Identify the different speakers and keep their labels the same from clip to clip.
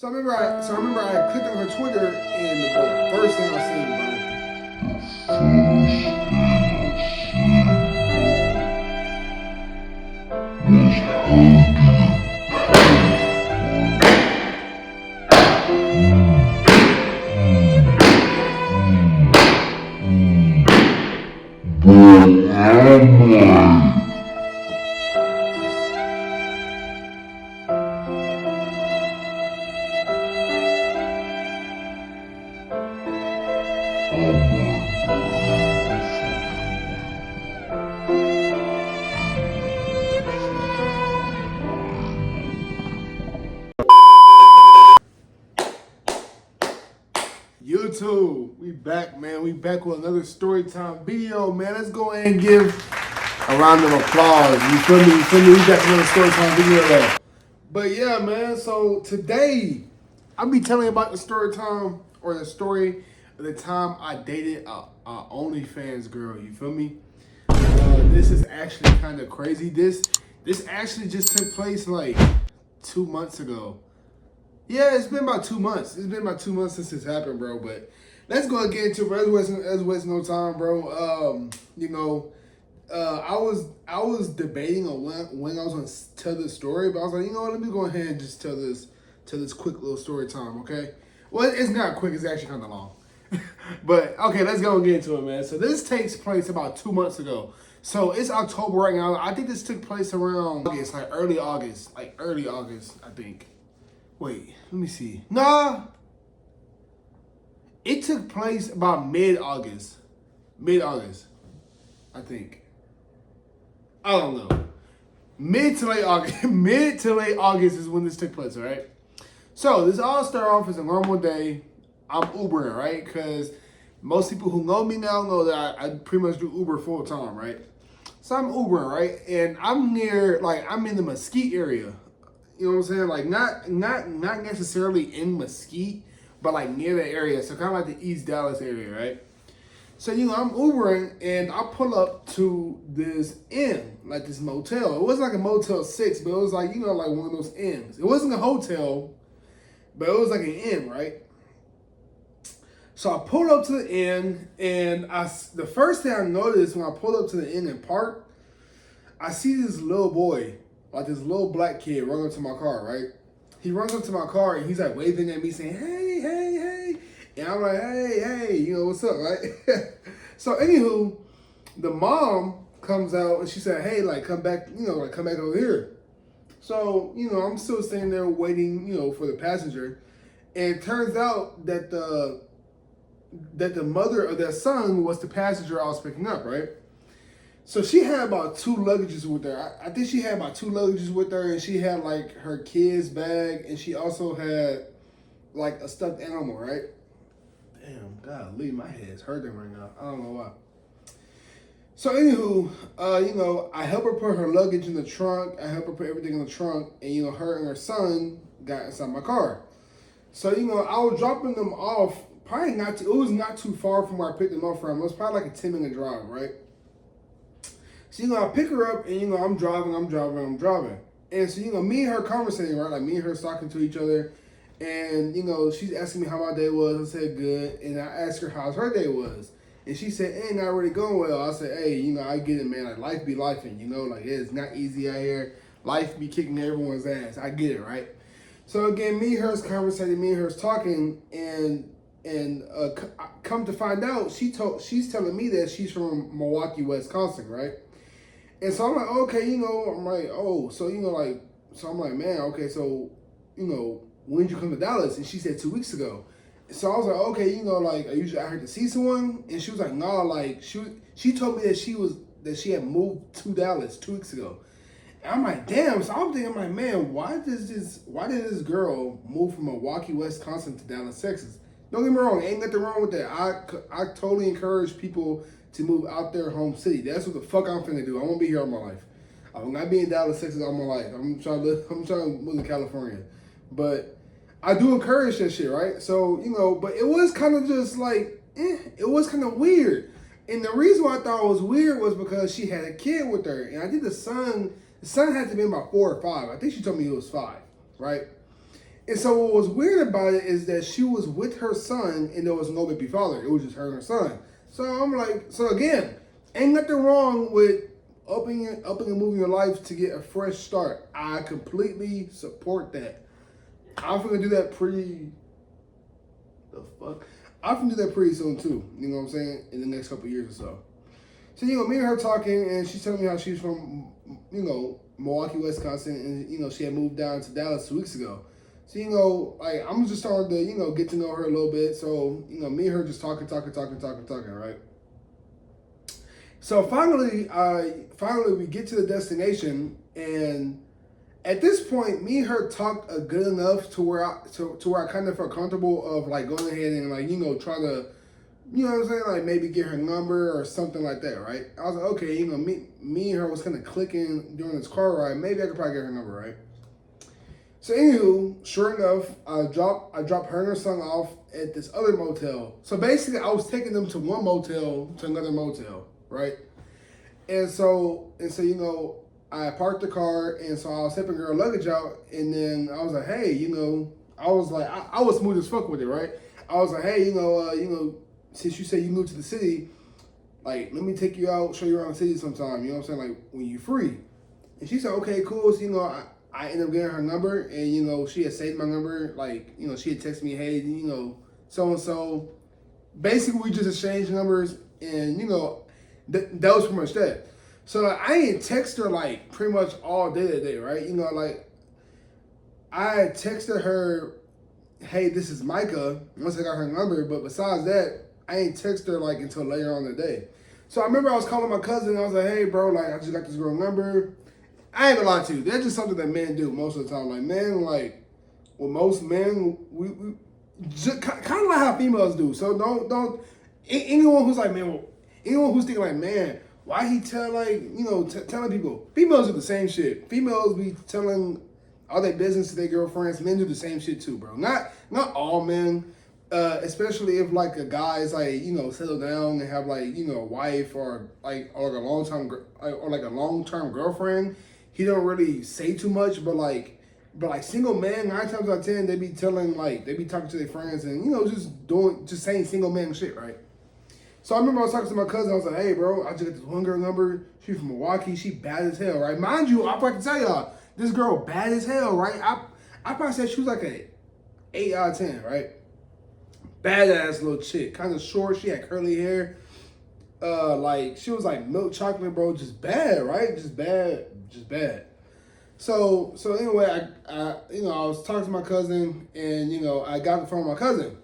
Speaker 1: I clicked on her Twitter and the first thing I seen, YouTube, we back, man. We back with another Storytime video, man. Let's go ahead and give a round of applause. You feel me? We back with another Storytime video, though. But yeah, man. So today, I'll be telling you about the story time or the story of the time I dated a OnlyFans girl. You feel me? This is actually kind of crazy. This actually just took place like 2 months ago. Yeah, it's been about 2 months. It's been about 2 months since this happened, bro. But let's go and get into it, bro. Let's waste no time, bro. I was debating on when I was gonna tell this story, but I was like, you know what, let me go ahead and just tell this quick little story time, okay? Well, it's not quick, it's actually kind of long. But okay, let's go and get into it, man. So this takes place about 2 months ago. So it's October right now. I think this took place around August, like early August, I think. Wait, let me see. Nah, it took place about mid-August, I think. I don't know. Mid to late August is when this took place, all right? So this all started off as a normal day. I'm Ubering, right? Because most people who know me now know that I pretty much do Uber full time, right? So I'm Ubering, right? And I'm in the Mesquite area. You know what I'm saying? Like not necessarily in Mesquite, but like near the area. So kind of like the East Dallas area, right? So, I'm Ubering and I pull up to this inn, like this motel. It wasn't like a Motel 6, but it was like, like one of those inns. It wasn't a hotel, but it was like an inn, right? So I pulled up to the inn and the first thing I noticed when I pulled up to the inn and parked, I see this little boy, like this little black kid run up to my car, right? He runs up to my car and he's like waving at me saying, hey, hey, hey. And I'm like, hey, what's up, right? So anywho, the mom comes out and she said, hey, like come back over here. So, I'm still standing there waiting, for the passenger. And it turns out that the mother of that son was the passenger I was picking up, right? So she had about 2 luggages with her. I think she had about 2 luggages with her, and she had like her kid's bag, and she also had like a stuffed animal, right? Damn, golly, my head's hurting right now. I don't know why. So anywho, I help her put her luggage in the trunk. I help her put everything in the trunk, and her and her son got inside my car. So I was dropping them off. It was not too far from where I picked them up from. It was probably like a 10-minute drive, right? So, I pick her up and, I'm driving. And so, me and her conversating, right? Like me and her talking to each other. And, she's asking me how my day was. I said, good. And I asked her how her day was. And she said, ain't not really going well. I said, hey, I get it, man. Like life be lifing, like it's not easy out here. Life be kicking everyone's ass. I get it, right? So again, me and her's conversating, me and her's talking, and come to find out, she's telling me that she's from Milwaukee, Wisconsin, right? And so I'm like, okay, I'm like, oh, so so I'm like, man, okay, so when did you come to Dallas? And she said 2 weeks ago. So I was like, okay, are you out here to see someone? And she was like, no, like she told me that she had moved to Dallas 2 weeks ago. And I'm like, damn. So I'm thinking, like, man, why did this girl move from Milwaukee, Wisconsin to Dallas, Texas? Don't get me wrong, ain't nothing wrong with that. I totally encourage people to move out their home city. That's what the fuck I'm finna do. I won't be here all my life. I will not be in Dallas, Texas all my life. I'm trying to move to California. But I do encourage that shit, right? So, but it was kind of just like, it was kind of weird. And the reason why I thought it was weird was because she had a kid with her. And I think the son had to be about 4 or 5. I think she told me he was 5, right? And so what was weird about it is that she was with her son and there was no baby father. It was just her and her son. So I'm like, so again, ain't nothing wrong with upping and moving your life to get a fresh start. I completely support that. I'm gonna do that pretty. The fuck. I'm gonna do that pretty soon too. You know what I'm saying? In the next couple of years or so. So me and her talking, and she's telling me how she's from Milwaukee, Wisconsin, and she had moved down to Dallas 2 weeks ago. So like I'm just starting to get to know her a little bit. So me and her just talking, right? So finally we get to the destination, and at this point, me and her talked good enough to where I kind of felt comfortable of like going ahead and like try to, you know what I'm saying, like maybe get her number or something like that, right? I was like, okay, me and her was kind of clicking during this car ride. Maybe I could probably get her number, right? So anywho, sure enough, I dropped her and her son off at this other motel. So basically, I was taking them to one motel to another motel, right? And so I parked the car, and so I was helping her luggage out, and then I was like, hey, I was like, I was smooth as fuck with it, right? I was like, hey, since you say you moved to the city, like, let me take you out, show you around the city sometime, you know what I'm saying, like, when you're free. And she said, okay, cool. So, I ended up getting her number, and, she had saved my number, like, she had texted me, hey, so-and-so. Basically, we just exchanged numbers, and, that was pretty much that. So, like, I didn't text her, like, pretty much all day that day, right? Like, I texted her, hey, this is Micah, once I got her number, but besides that, I ain't text her, like, until later on in the day. So, I remember I was calling my cousin, and I was like, hey, bro, like, I just got this girl number. I ain't gonna lie to you. That's just something that men do most of the time. Like, men, like, well, most men, we just kind of like how females do. So, don't, anyone who's like, man, anyone who's thinking like, man, why he tell, like, telling people. Females do the same shit. Females be telling all their business to their girlfriends. Men do the same shit too, bro. Not all men, especially if, like, a guy's, like, settle down and have, like, a wife or a long-term girlfriend. He don't really say too much, but single men, 9 times out of 10, they be telling, like, they be talking to their friends and, just saying single man shit, right? So I remember I was talking to my cousin. I was like, hey, bro, I just got this one girl number. She's from Milwaukee. She bad as hell, right? Mind you, I'm about to tell y'all, this girl bad as hell, right? I probably said she was like an 8 out of 10, right? Badass little chick. Kind of short. She had curly hair. Like, she was like milk chocolate, bro. Just bad, right? Just bad. So anyway, I was talking to my cousin, and I got the phone with my cousin.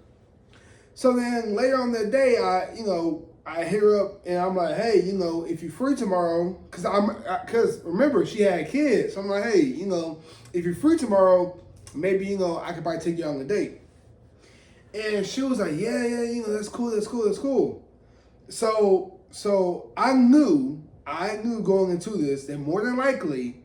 Speaker 1: So then later on that day, I hit her up, and I'm like, hey, if you're free tomorrow, because remember, she had kids. So I'm like, hey, if you're free tomorrow, maybe I could probably take you on a date. And she was like, yeah, that's cool. So I knew going into this that more than likely,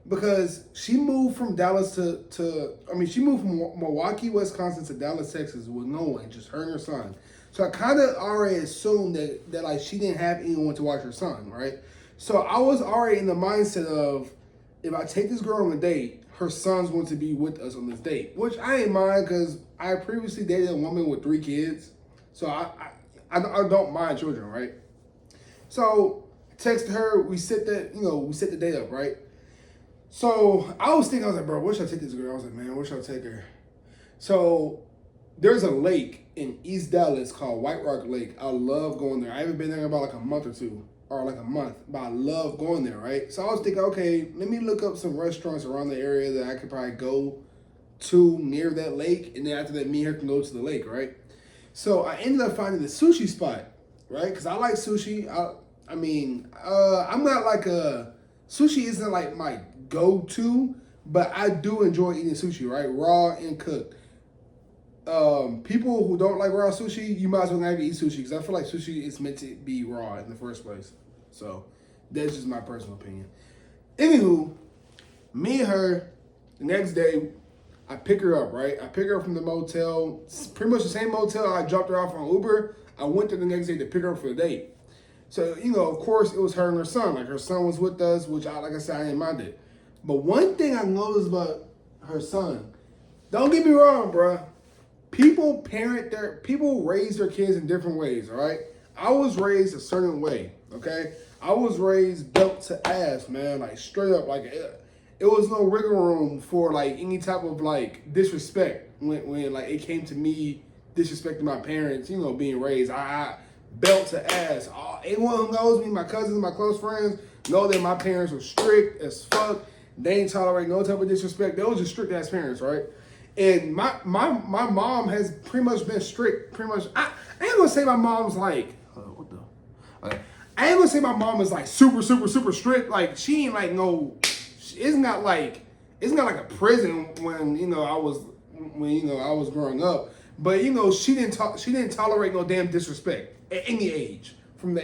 Speaker 1: because she moved from Dallas she moved from Milwaukee, Wisconsin to Dallas, Texas with no one, just her and her son. So I kind of already assumed that like she didn't have anyone to watch her son, right? So I was already in the mindset of, if I take this girl on a date, her son's going to be with us on this date, which I ain't mind because I previously dated a woman with 3 kids. So I don't mind children, right? So I texted her, we set the date up, right? So I was like, bro, where should I take this girl? I was like, man, where should I take her? So there's a lake in East Dallas called White Rock Lake. I love going there. I haven't been there in about like a month or two, or like a month, but I love going there, right? So I was thinking, okay, let me look up some restaurants around the area that I could probably go to near that lake, and then after that, me and her can go to the lake, right? So I ended up finding the sushi spot, right? Because I like sushi. I'm not like sushi isn't like my go-to, but I do enjoy eating sushi, right? Raw and cooked. People who don't like raw sushi, you might as well not even eat sushi, because I feel like sushi is meant to be raw in the first place. So that's just my personal opinion. Anywho, me and her, the next day, I pick her up, right? I pick her up from the motel, pretty much the same motel I dropped her off on Uber. I went there the next day to pick her up for the date. So, of course, it was her and her son. Like, her son was with us, which, like I said, I didn't mind it. But one thing I noticed about her son, Don't get me wrong, bruh. People raise their kids in different ways, all right? I was raised a certain way, okay? I was raised belt to ass, man, like straight up, like it was no wiggle room for like any type of like disrespect when like it came to me disrespecting my parents, you know, being raised. I belt to ass. Anyone who knows me, my cousins, my close friends, know that my parents were strict as fuck. They ain't tolerate no type of disrespect. They was just strict ass parents, right? And my mom has pretty much been strict. Pretty much, I ain't gonna say my mom's like what the. Okay. I ain't gonna say my mom is like super strict. Like she ain't like no. It's not like a prison when I was growing up. But she didn't tolerate no damn disrespect at any age from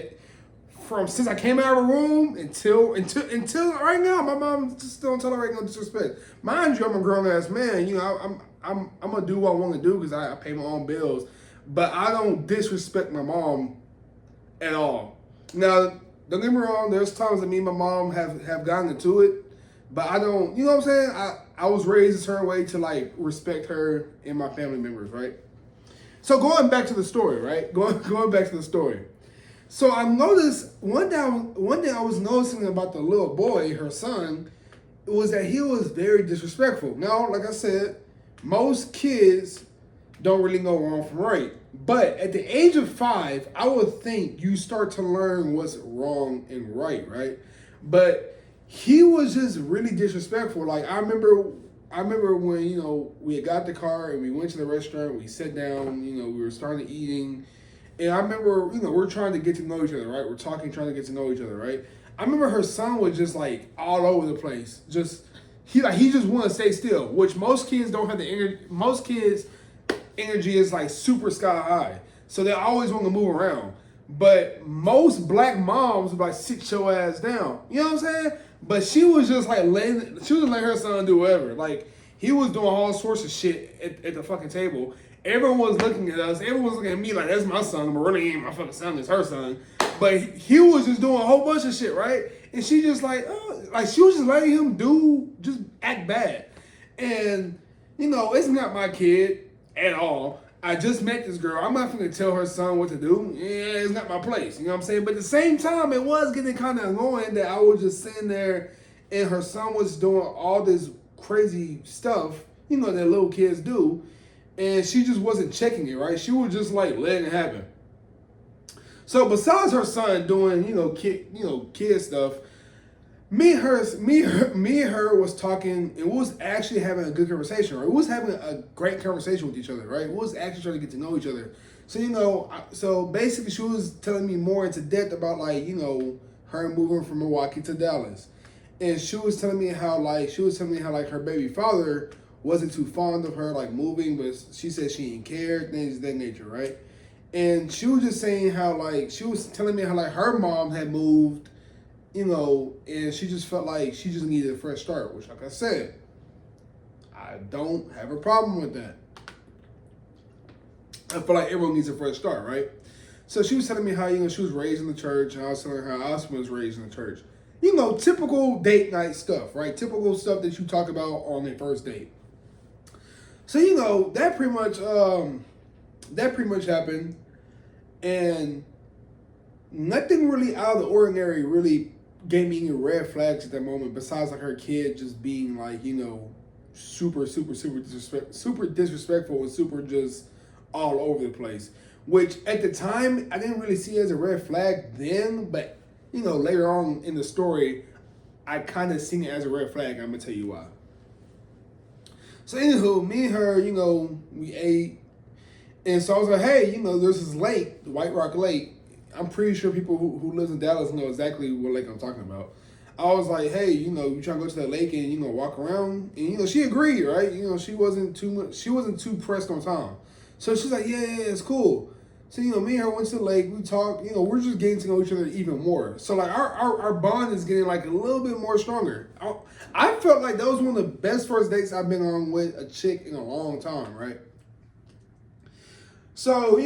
Speaker 1: since I came out of the room until right now. My mom just still don't tolerate no disrespect. Mind you, I'm a grown ass man. I'm gonna do what I want to do because I pay my own bills. But I don't disrespect my mom at all. Now, don't get me wrong. There's times that me and my mom have gotten into it, but I don't. You know what I'm saying? I was raised a certain way to like respect her and my family members, right? So going back to the story, right? Going back to the story. So I noticed one day I was noticing about the little boy, her son, was that he was very disrespectful. Now, like I said, most kids don't really know wrong from right. But at the age of 5, I would think you start to learn what's wrong and right, right? But he was just really disrespectful. Like I remember when, we had got the car and we went to the restaurant, we sat down, we were starting eating. And I remember, we're trying to get to know each other, right? We're talking, trying to get to know each other, right? I remember her son was just like all over the place. He just want to stay still, which most kids don't have the energy. Most kids' energy is like super sky high. So they always want to move around. But most black moms would like sit your ass down. You know what I'm saying? But she was just like letting her son do whatever. Like he was doing all sorts of shit at the fucking table. Everyone was looking at us. Everyone was looking at me like, that's my son, but really ain't my fucking son, it's her son. But he was just doing a whole bunch of shit, right? And she just like she was just letting him just act bad. And, it's not my kid at all. I just met this girl. I'm not going to tell her son what to do. Yeah, it's not my place. You know what I'm saying? But at the same time, it was getting kind of annoying that I was just sitting there and her son was doing all this crazy stuff, that little kids do. And she just wasn't checking it, right? She was just like letting it happen. So besides her son doing, kid stuff, me and her was talking, and we was actually having a good conversation, right? We was having a great conversation with each other, right? We was actually trying to get to know each other. So, so basically she was telling me more into depth about like, her moving from Milwaukee to Dallas. And she was telling me how her baby father wasn't too fond of her like moving, but she said she didn't care, things of that nature, right? And she was just saying how like she was telling me how like her mom had moved, and she just felt like she just needed a fresh start, which like I said, I don't have a problem with that. I feel like everyone needs a fresh start, right? So she was telling me how, she was raised in the church, and I was telling her how I was raised in the church. Typical date night stuff, right? Typical stuff that you talk about on a first date. So that pretty much happened, and nothing really out of the ordinary really gave me any red flags at that moment. Besides like her kid just being like super disrespectful and super just all over the place. Which at the time I didn't really see as a red flag then, but later on in the story I kind of seen it as a red flag. I'm gonna tell you why. So anywho, me and her, we ate. And so I was like, hey, there's this lake, the White Rock Lake. I'm pretty sure people who live in Dallas know exactly what lake I'm talking about. I was like, hey, you trying to go to that lake and, walk around? And, she agreed, right? She wasn't too pressed on time. So she's like, yeah, it's cool. So, me and her went to the lake, we talked, we're just getting to know each other even more. So, like, our bond is getting, like, a little bit more stronger. I felt like that was one of the best first dates I've been on with a chick in a long time, right? So,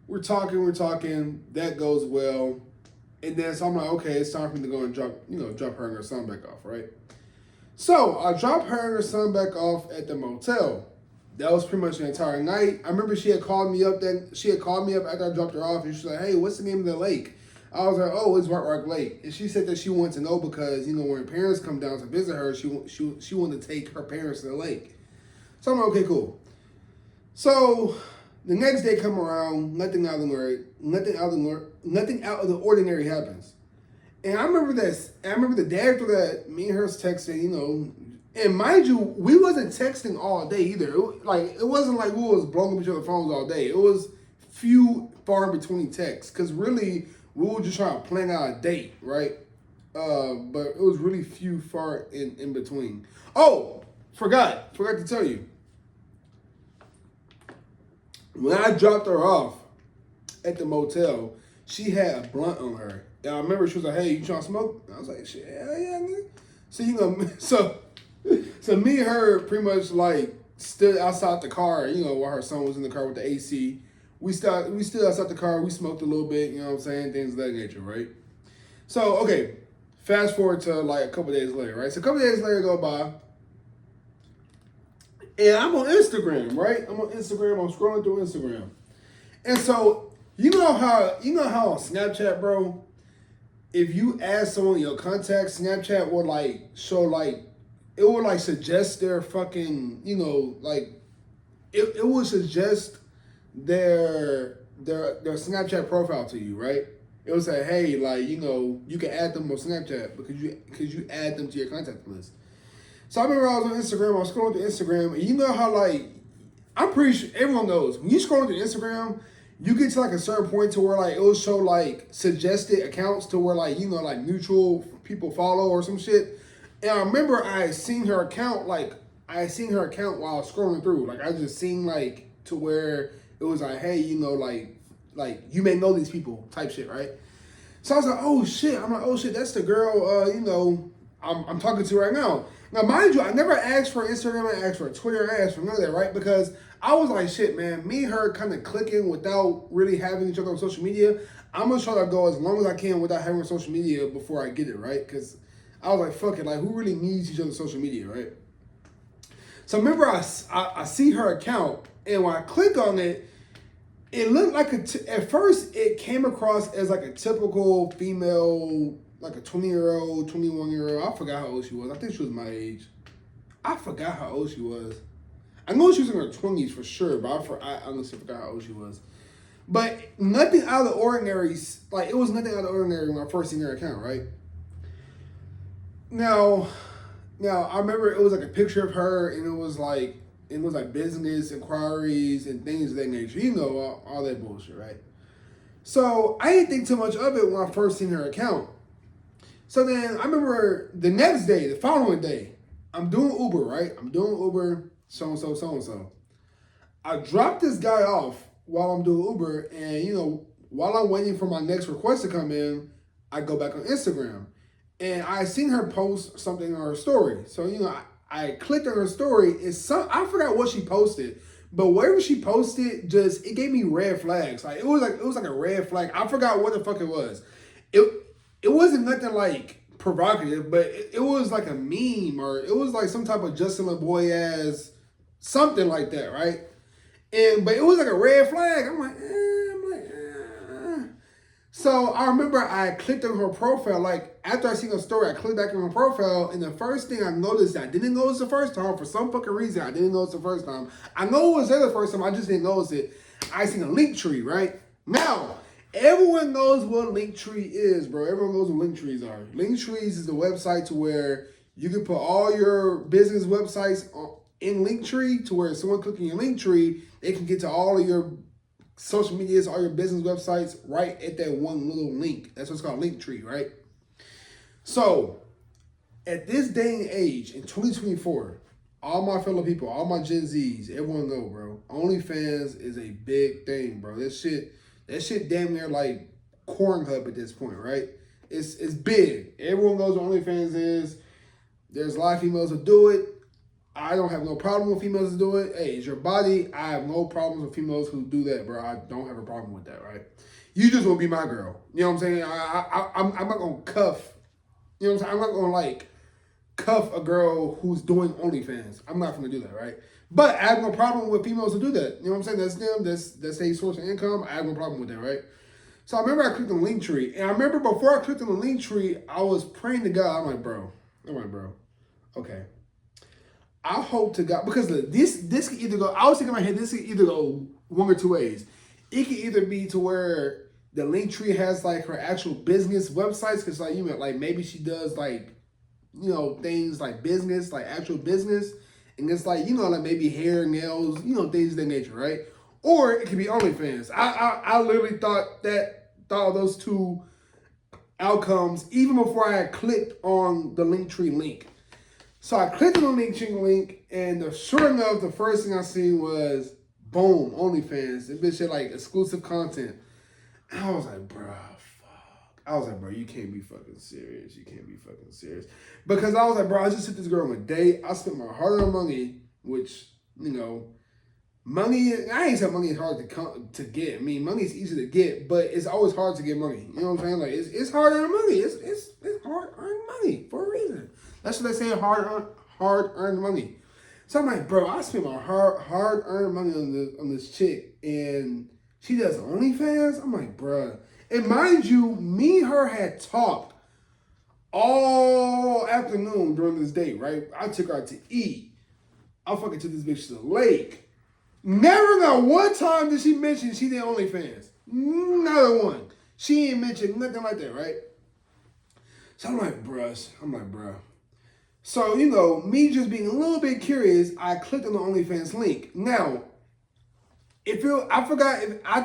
Speaker 1: we're talking, that goes well. And then, so I'm like, okay, it's time for me to go and drop her and her son back off, right? So I dropped her and her son back off at the motel. That was pretty much the entire night. I remember she had called me up. After I dropped her off, and she was like, "Hey, what's the name of the lake?" I was like, "Oh, it's White Rock Lake." And she said that she wanted to know because when her parents come down to visit her, she wanted to take her parents to the lake. So I'm like, okay, cool. So the next day come around, nothing out of the ordinary happens. And I remember this. I remember the day after that, me and her was texting, and mind you, we wasn't texting all day either. It wasn't like we was blowing up each other's phones all day. It was few far in between texts because really we were just trying to plan out a date, right? But it was really few far in between. Oh, forgot to tell you. When I dropped her off at the motel, she had a blunt on her. And I remember she was like, "Hey, you trying to smoke?" I was like, "Shit, hell yeah, nigga." So me and her pretty much like stood outside the car, while her son was in the car with the AC. We stood outside the car, we smoked a little bit, things of that nature, right? So, okay, fast forward to like a couple days later, right? So a couple days later go by, and I'm on Instagram, right? I'm scrolling through Instagram. And so, you know how on Snapchat, bro, if you add someone your contacts, Snapchat will like show like it will like suggest their fucking, it would suggest their Snapchat profile to you, right? It would say, "Hey, you can add them on Snapchat because you add them to your contact list." So I remember I was on Instagram, I was scrolling through Instagram, and you know how I'm pretty sure everyone knows when you scroll through Instagram, you get to like a certain point to where like it will show like suggested accounts to where like mutual people follow or some shit. And I remember I had seen her account while I was scrolling through. Like I just seen like to where it was like, "Hey, like you may know these people" type shit, right? So I was like, "Oh shit!" I'm like, "Oh shit, that's the girl." I'm talking to right now. Now, mind you, I never asked for Instagram, I asked for Twitter, I asked for none of that, right? Because I was like, shit, man, me and her kind of clicking without really having each other on social media. I'm going to try to go as long as I can without having social media before I get it, right? Because I was like, fuck it, like, who really needs each other's social media, right? So remember, I see her account, and when I click on it, it looked like at first, it came across as like a typical female, like a 20-year-old, 21-year-old. I forgot how old she was. I think she was my age. I forgot how old she was. I know she was in her 20s for sure, but I honestly forgot how old she was. But nothing out of the ordinary. Like, it was nothing out of the ordinary when I first seen her account, right? Now, I remember it was like a picture of her, and it was like business inquiries and things of that nature. All that bullshit, right? So I didn't think too much of it when I first seen her account. So then I remember the next day, the following day, I'm doing Uber, right? I'm doing Uber, so-and-so. I dropped this guy off while I'm doing Uber, and, while I'm waiting for my next request to come in, I go back on Instagram. And I seen her post something on her story. So, I clicked on her story. I forgot what she posted, but whatever she posted, it gave me red flags. Like it was like a red flag. I forgot what the fuck it was. It wasn't nothing like provocative, but it was like a meme, or it was like some type of Justin LeBoy ass something like that, right? But it was like a red flag. I'm like. So I remember I clicked on her profile. Like after I seen her story, I clicked back on her profile, and the first thing I noticed, I didn't notice the first time for some fucking reason. I didn't notice the first time. I know it was there the first time. I just didn't notice it. I seen a link tree, right? Now, everyone knows what Linktree is, bro. Everyone knows what Linktrees are. Linktrees is the website to where you can put all your business websites in Linktree, to where someone clicking your Linktree, they can get to all of your social medias, all your business websites, right at that one little link. That's what's called Linktree, right? So, at this day and age, in 2024, all my fellow people, all my Gen Zs, everyone know, bro, OnlyFans is a big thing, bro. That shit damn near like Pornhub at this point, right? It's big. Everyone knows what OnlyFans is. There's a lot of females who do it. I don't have no problem with females who do it. Hey, it's your body. I have no problems with females who do that, bro. I don't have a problem with that, right? You just want to be my girl. You know what I'm saying? I'm not going to cuff. You know what I'm saying? I'm not going to like cuff a girl who's doing OnlyFans. I'm not gonna do that, right? But I have no problem with females who do that. You know what I'm saying? That's them. That's a source of income. I have no problem with that, right? So I remember I clicked on the link tree, and I remember before I clicked on the link tree, I was praying to God. I'm like, bro, okay. I hope to God, because this could either go. I was thinking in my head, this could either go one or two ways. It could either be to where the link tree has like her actual business websites, because like you know, like maybe she does like, you know, things like business, like actual business, and it's like, you know, like maybe hair, nails, you know, things of that nature, right? Or it could be OnlyFans. I literally thought of those two outcomes even before I had clicked on the Linktree link. So I clicked on the Linktree link, and sure enough, the first thing I seen was boom, OnlyFans. This bitch had like exclusive content. And I was like, bruh, fuck. I was like, bro, you can't be fucking serious. You can't be fucking serious. Because I was like, bro, I just hit this girl on a date. I spent my hard-earned money, which, you know, money, I ain't saying money is hard to get. I mean, money is easy to get, but it's always hard to get money. You know what I'm saying? Like, it's hard earned money. It's hard earned money for a reason. That's what they say, hard earned money. So I'm like, bro, I spent my hard earned money on this chick, and she does OnlyFans. I'm like, bro. And mind you, me and her had talked all afternoon during this date, right? I took her out to eat. I fucking took this bitch to the lake. Never not one time did she mention she did OnlyFans. Not one. She ain't mentioned nothing like that, right? So I'm like, bruh. So, you know, me just being a little bit curious, I clicked on the OnlyFans link. Now, I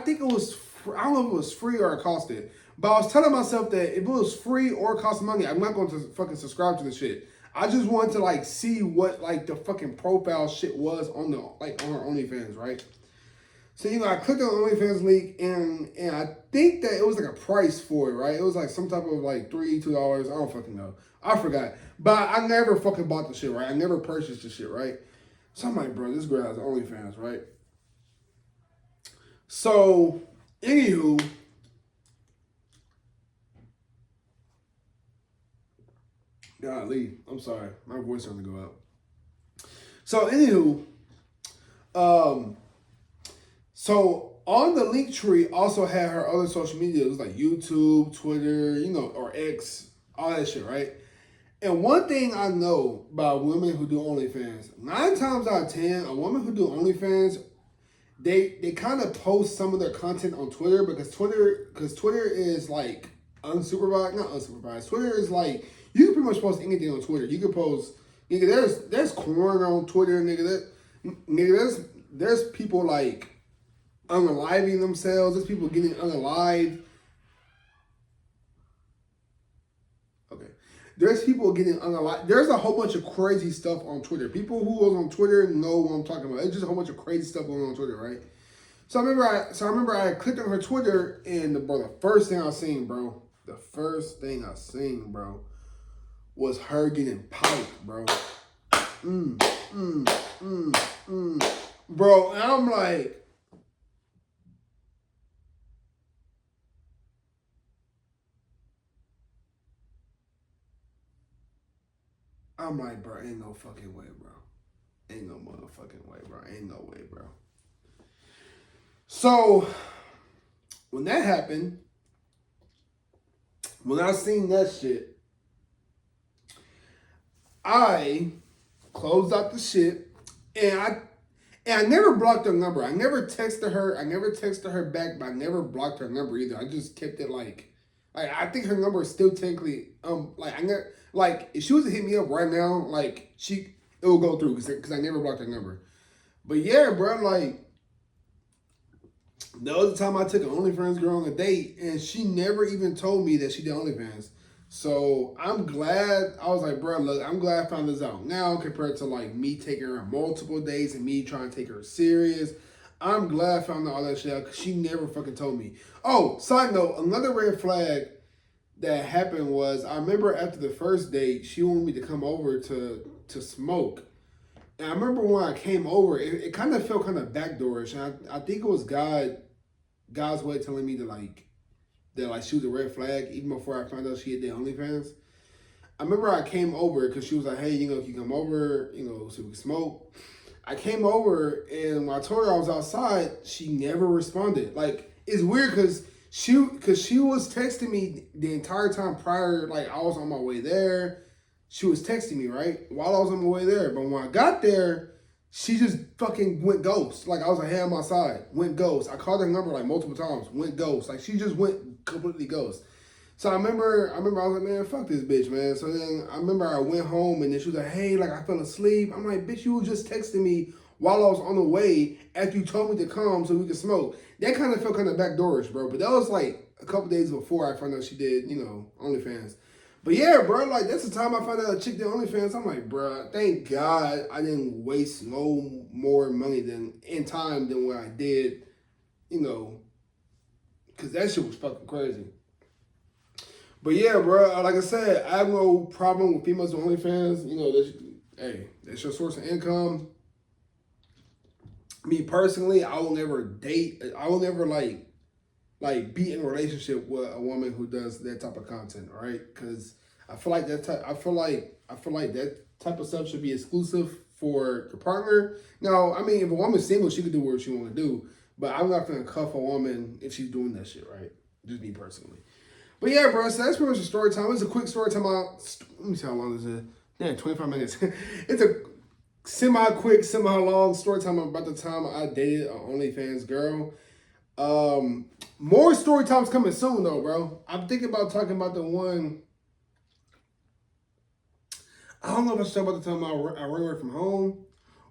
Speaker 1: think it was, I don't know if it was free or it costed, but I was telling myself that if it was free or it cost money, I'm not going to fucking subscribe to this shit. I just wanted to like see what like the fucking profile shit was on her OnlyFans, right? So, you know, I clicked on the OnlyFans link, and I think that it was like a price for it, right? It was like some type of like $2. I don't fucking know. I forgot. But I never fucking bought the shit, right? I never purchased the shit, right? So I'm like, bro, this girl has OnlyFans, right? So, anywho, golly, I'm sorry. My voice starting to go out. So, anywho, so on the link tree also had her other social media. It was like YouTube, Twitter, you know, or X, all that shit, right? And one thing I know about women who do OnlyFans, 9 times out of 10, a woman who do OnlyFans, they kind of post some of their content on Twitter, because Twitter is like unsupervised, not unsupervised. Twitter is like, you can pretty much post anything on Twitter. You can post, nigga, there's corn on Twitter, nigga, there's people like unaliving themselves. There's people getting unalived. Okay. There's people getting unalived. There's a whole bunch of crazy stuff on Twitter. People who are on Twitter know what I'm talking about. It's just a whole bunch of crazy stuff going on Twitter, right? So I remember I clicked on her Twitter, and the first thing I seen, bro, was her getting piped, bro. Bro, and I'm like, bro, ain't no fucking way, bro. Ain't no motherfucking way, bro. Ain't no way, bro. So, when that happened, when I seen that shit, I closed out the shit, and I never blocked her number. I never texted her back, but I never blocked her number either. I just kept it like I think her number is still technically if she was to hit me up right now, like it will go through because I never blocked her number. But yeah, bro, like the other time I took an OnlyFans girl on a date, and she never even told me that she did OnlyFans. So I'm glad. I was like, bro, look, I'm glad I found this out now compared to like me taking her on multiple dates and me trying to take her serious. I'm glad I found out all that shit out because she never fucking told me. Oh, side note, another red flag that happened was I remember after the first date, she wanted me to come over to smoke. And I remember when I came over, it kind of felt kind of backdoorish. And I think it was God's way telling me that she was a red flag even before I found out she had the OnlyFans. I remember I came over because she was like, hey, you know, can you come over, you know, so we can smoke. I came over and when I told her I was outside, she never responded. Like, it's weird because she was texting me the entire time prior, like I was on my way there. She was texting me, right? While I was on my way there. But when I got there, she just fucking went ghost. Like, I was like, hey, I'm outside. Went ghost. I called her number like multiple times. Went ghost. Like, she just went completely ghost. So I remember I was like, man, fuck this bitch, man. So then I remember I went home and then she was like, hey, like I fell asleep. I'm like, bitch, you were just texting me while I was on the way after you told me to come so we could smoke. That kind of felt kind of backdoorish, bro. But that was like a couple days before I found out she did, you know, OnlyFans. But yeah, bro, like that's the time I found out a chick did OnlyFans. I'm like, bro, thank God I didn't waste no more money in time than what I did, you know, because that shit was fucking crazy. But yeah, bro, like I said, I have no problem with females doing OnlyFans. You know, that's your source of income. Me personally, I will never date. I will never like be in a relationship with a woman who does that type of content. All right, because I feel like I feel like that type of stuff should be exclusive for your partner. Now, I mean, if a woman's single, she can do what she want to do. But I'm not gonna cuff a woman if she's doing that shit, right? Just me personally. But yeah, bro, so that's pretty much the story time. It's a quick story time. Let me see how long this is. Yeah, 25 minutes. It's a semi-quick, semi-long story time about the time I dated an OnlyFans girl. More story times coming soon, though, bro. I'm thinking about talking about the one. I don't know if I should talk about the time I ran away from home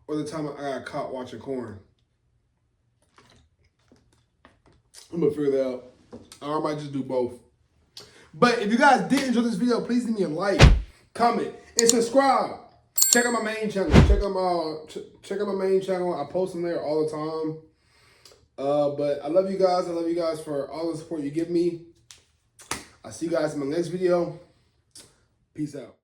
Speaker 1: or the time I got caught watching porn. I'm going to figure that out. Or I might just do both. But if you guys did enjoy this video, please leave me a like, comment, and subscribe. Check out my main channel. Check out my main channel. I post on there all the time. But I love you guys. I love you guys for all the support you give me. I'll see you guys in my next video. Peace out.